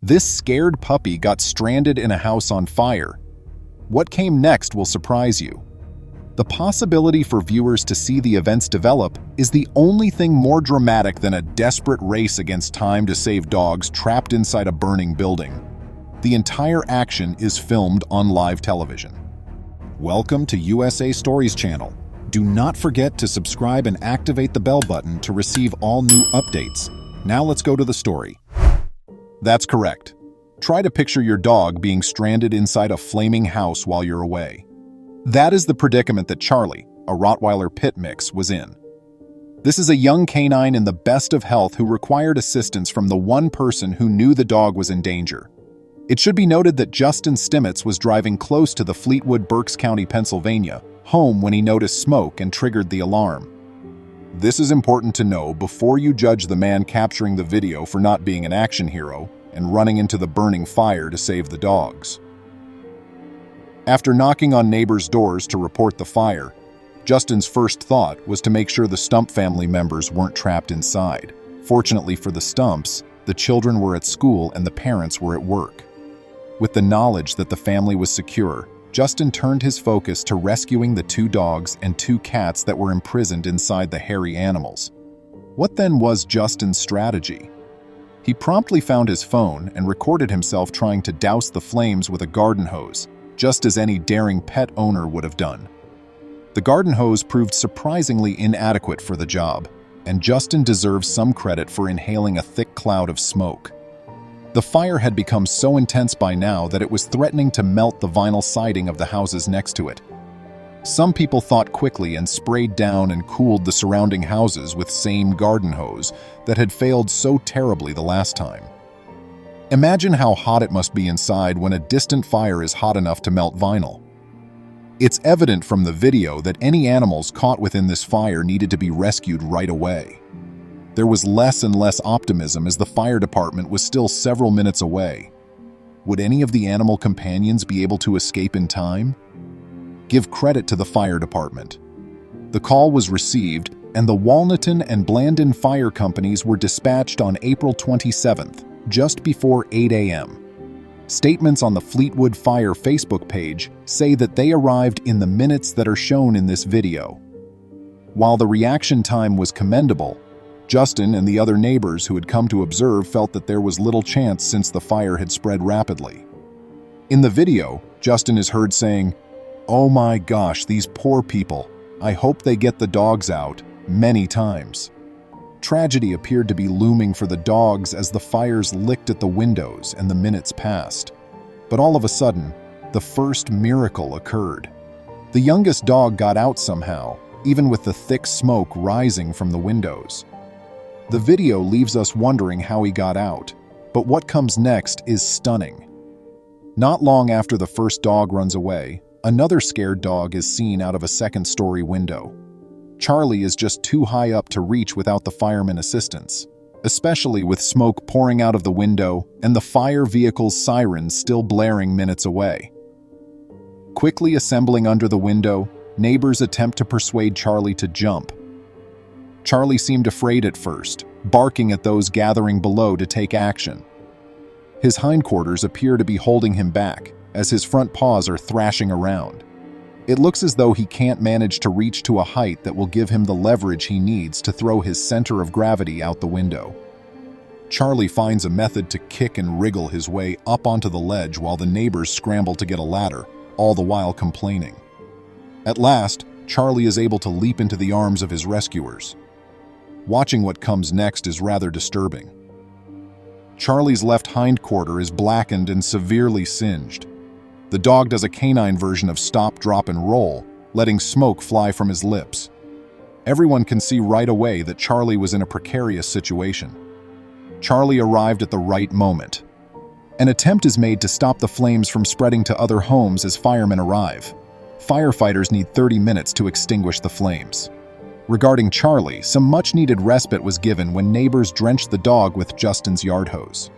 This scared puppy got stranded in a house on fire. What came next will surprise you. The possibility for viewers to see the events develop is the only thing more dramatic than a desperate race against time to save dogs trapped inside a burning building. The entire action is filmed on live television. Welcome to USA Stories channel. Do not forget to subscribe and activate the bell button to receive all new updates. Now let's go to the story. That's correct. Try to picture your dog being stranded inside a flaming house while you're away. That is the predicament that Charlie, a Rottweiler pit mix, was in. This is a young canine in the best of health who required assistance from the one person who knew the dog was in danger. It should be noted that Justin Stimmitz was driving close to the Fleetwood Berks County, Pennsylvania, home when he noticed smoke and triggered the alarm. This is important to know before you judge the man capturing the video for not being an action hero and running into the burning fire to save the dogs. After knocking on neighbors' doors to report the fire, Justin's first thought was to make sure the Stump family members weren't trapped inside. Fortunately for the Stumps, the children were at school and the parents were at work. With the knowledge that the family was secure, Justin turned his focus to rescuing the 2 dogs and 2 cats that were imprisoned inside the hairy animals. What then was Justin's strategy? He promptly found his phone and recorded himself trying to douse the flames with a garden hose, just as any daring pet owner would have done. The garden hose proved surprisingly inadequate for the job, and Justin deserves some credit for inhaling a thick cloud of smoke. The fire had become so intense by now that it was threatening to melt the vinyl siding of the houses next to it. Some people thought quickly and sprayed down and cooled the surrounding houses with same garden hose that had failed so terribly the last time. Imagine how hot it must be inside when a distant fire is hot enough to melt vinyl. It's evident from the video that any animals caught within this fire needed to be rescued right away. There was less and less optimism as the fire department was still several minutes away. Would any of the animal companions be able to escape in time? Give credit to the fire department. The call was received, and the Walnutton and Blandon fire companies were dispatched on April 27th, just before 8 a.m. Statements on the Fleetwood Fire Facebook page say that they arrived in the minutes that are shown in this video. While the reaction time was commendable, Justin and the other neighbors who had come to observe felt that there was little chance since the fire had spread rapidly. In the video, Justin is heard saying, "Oh my gosh, these poor people. I hope they get the dogs out," many times. Tragedy appeared to be looming for the dogs as the fires licked at the windows and the minutes passed. But all of a sudden, the first miracle occurred. The youngest dog got out somehow, even with the thick smoke rising from the windows. The video leaves us wondering how he got out, but what comes next is stunning. Not long after the first dog runs away, another scared dog is seen out of a second-story window. Charlie is just too high up to reach without the fireman assistance, especially with smoke pouring out of the window and the fire vehicle's sirens still blaring minutes away. Quickly assembling under the window, neighbors attempt to persuade Charlie to jump. Charlie seemed afraid at first, barking at those gathering below to take action. His hindquarters appear to be holding him back, as his front paws are thrashing around. It looks as though he can't manage to reach to a height that will give him the leverage he needs to throw his center of gravity out the window. Charlie finds a method to kick and wriggle his way up onto the ledge while the neighbors scramble to get a ladder, all the while complaining. At last, Charlie is able to leap into the arms of his rescuers. Watching what comes next is rather disturbing. Charlie's left hindquarter is blackened and severely singed. The dog does a canine version of stop, drop, and roll, letting smoke fly from his lips. Everyone can see right away that Charlie was in a precarious situation. Charlie arrived at the right moment. An attempt is made to stop the flames from spreading to other homes as firemen arrive. Firefighters need 30 minutes to extinguish the flames. Regarding Charlie, some much-needed respite was given when neighbors drenched the dog with Justin's yard hose.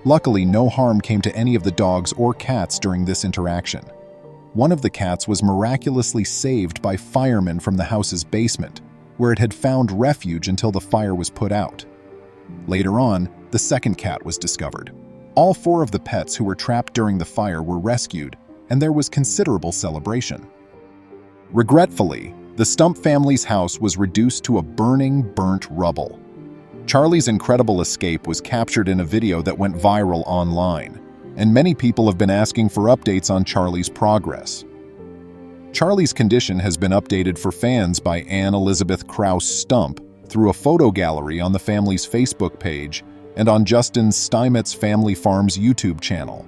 Luckily, no harm came to any of the dogs or cats during this interaction. One of the cats was miraculously saved by firemen from the house's basement, where it had found refuge until the fire was put out. Later on, the second cat was discovered. All 4 of the pets who were trapped during the fire were rescued, and there was considerable celebration. Regretfully, the Stump family's house was reduced to a burnt rubble. Charlie's incredible escape was captured in a video that went viral online, and many people have been asking for updates on Charlie's progress. Charlie's condition has been updated for fans by Anne Elizabeth Krause Stump through a photo gallery on the family's Facebook page and on Justin Steinmetz Family Farms YouTube channel.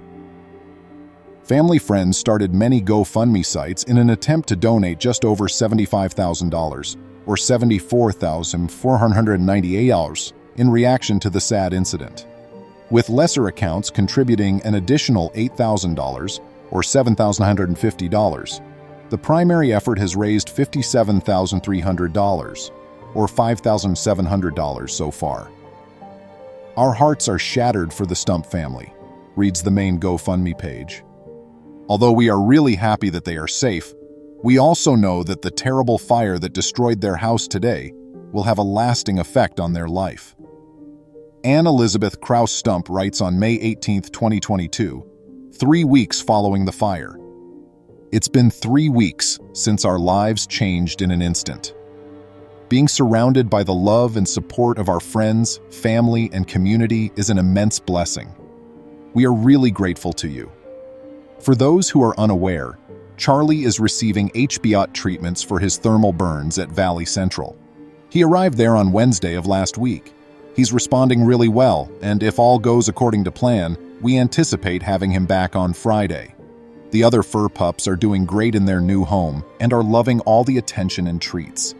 Family friends started many GoFundMe sites in an attempt to donate just over $75,000, or $74,498, in reaction to the sad incident, with lesser accounts contributing an additional $8,000, or $7,150. The primary effort has raised $57,300, or $5,700 so far. Our hearts are shattered for the Stump family, reads the main GoFundMe page. Although we are really happy that they are safe, we also know that the terrible fire that destroyed their house today will have a lasting effect on their life. Anne Elizabeth Krause Stump writes on May 18, 2022, 3 weeks following the fire. It's been 3 weeks since our lives changed in an instant. Being surrounded by the love and support of our friends, family, and community is an immense blessing. We are really grateful to you. For those who are unaware, Charlie is receiving HBOT treatments for his thermal burns at Valley Central. He arrived there on Wednesday of last week. He's responding really well, and if all goes according to plan, we anticipate having him back on Friday. The other fur pups are doing great in their new home and are loving all the attention and treats.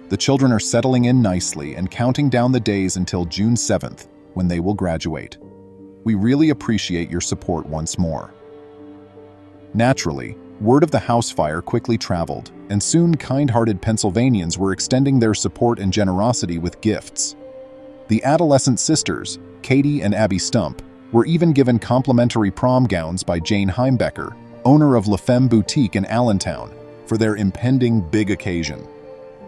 The children are settling in nicely and counting down the days until June 7th, when they will graduate. We really appreciate your support once more. Naturally, word of the house fire quickly traveled, and soon kind-hearted Pennsylvanians were extending their support and generosity with gifts. The adolescent sisters, Katie and Abby Stump, were even given complimentary prom gowns by Jane Heimbecker, owner of La Femme Boutique in Allentown, for their impending big occasion.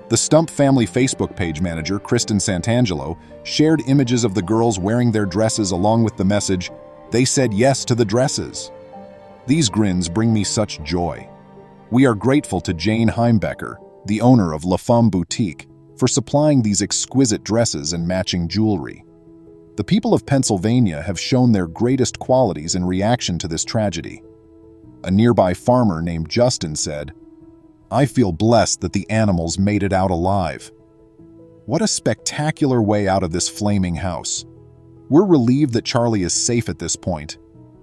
The Stump family Facebook page manager, Kristen Santangelo, shared images of the girls wearing their dresses along with the message, "They said yes to the dresses." These grins bring me such joy. We are grateful to Jane Heimbecker, the owner of La Femme Boutique, for supplying these exquisite dresses and matching jewelry. The people of Pennsylvania have shown their greatest qualities in reaction to this tragedy. A nearby farmer named Justin said, "I feel blessed that the animals made it out alive. What a spectacular way out of this flaming house. We're relieved that Charlie is safe at this point,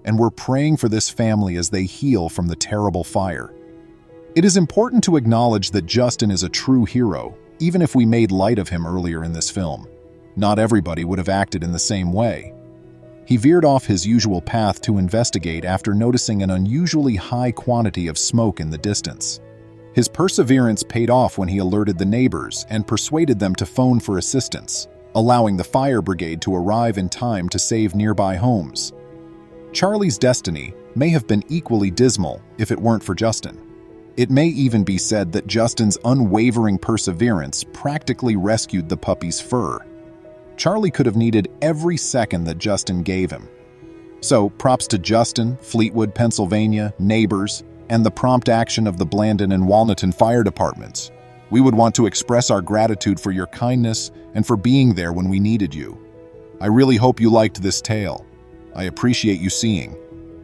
and we're praying for this family as they heal from the terrible fire." It is important to acknowledge that Justin is a true hero, even if we made light of him earlier in this film. Not everybody would have acted in the same way. He veered off his usual path to investigate after noticing an unusually high quantity of smoke in the distance. His perseverance paid off when he alerted the neighbors and persuaded them to phone for assistance, allowing the fire brigade to arrive in time to save nearby homes. Charlie's destiny may have been equally dismal if it weren't for Justin. It may even be said that Justin's unwavering perseverance practically rescued the puppy's fur. Charlie could have needed every second that Justin gave him. So, props to Justin, Fleetwood, Pennsylvania, neighbors, and the prompt action of the Blandon and Walnutton fire departments. We would want to express our gratitude for your kindness and for being there when we needed you. I really hope you liked this tale. I appreciate you seeing.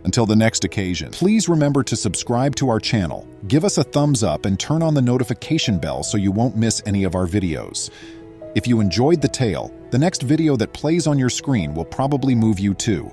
Until the next occasion, please remember to subscribe to our channel, give us a thumbs up, and turn on the notification bell so you won't miss any of our videos. If you enjoyed the tale, the next video that plays on your screen will probably move you too.